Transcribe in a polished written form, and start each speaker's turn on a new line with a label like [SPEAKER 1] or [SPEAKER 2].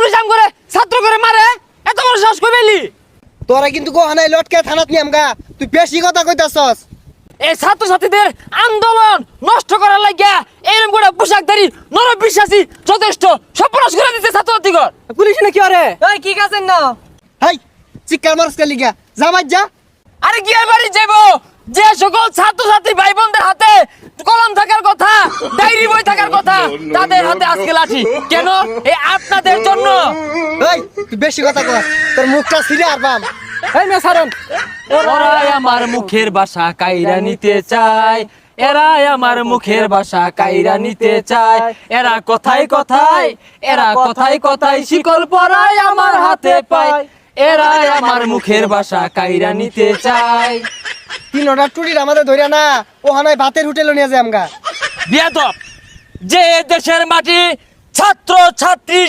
[SPEAKER 1] police আম করে ছাত্র করে মারে এত বড় সাহস কই পেলি
[SPEAKER 2] তোরা কিন্তু কোহানায় লটকে থানাত নিয়াম গা তুই বেশি কথা কইতাছস
[SPEAKER 1] এই ছাত্রছাত্রীদের আন্দোলন নষ্ট করার লাগিয়া এরকম করে পোশাকধারী নরবিশ্বাসী যথেষ্ট সর্বনাশ করে দিতে ছাত্রছাত্রীগণ
[SPEAKER 3] পুলিশ না কি আরে
[SPEAKER 4] এই কি কাছেন না
[SPEAKER 2] হাই চিৎকার মারস কে লিগা জামাই যা
[SPEAKER 1] আরে কি আর বাড়ি যাবো যে সকল ছাত্রছাত্রী ভাই বোনদের হাতে কলম থাকার কথা ডায়েরি বই থাকার কথা তাদের হাতে আজকে লাঠি কেন এই আপনাদের জন্য
[SPEAKER 2] এই তুই বেশি কথা কস তোর মুখটা ছিঁড়ে আর বাম
[SPEAKER 3] এই না সারন
[SPEAKER 1] ওরাই আমার মুখের ভাষা কাইরা নিতে চায় এরাই আমার মুখের ভাষা কাইরা নিতে চায় এরা কথায় কথায় শিকল পরায় আমার হাতে পায় এরাই আমার মুখের ভাষা কাইরা নিতে চায়
[SPEAKER 2] 3টা টুরির আমাদের ধইরা না ওহানায় ভাতের হোটেলে নিয়ে যায় আমগা
[SPEAKER 1] বিয়াদব যে দেশের মাটি ছাত্র ছাত্রী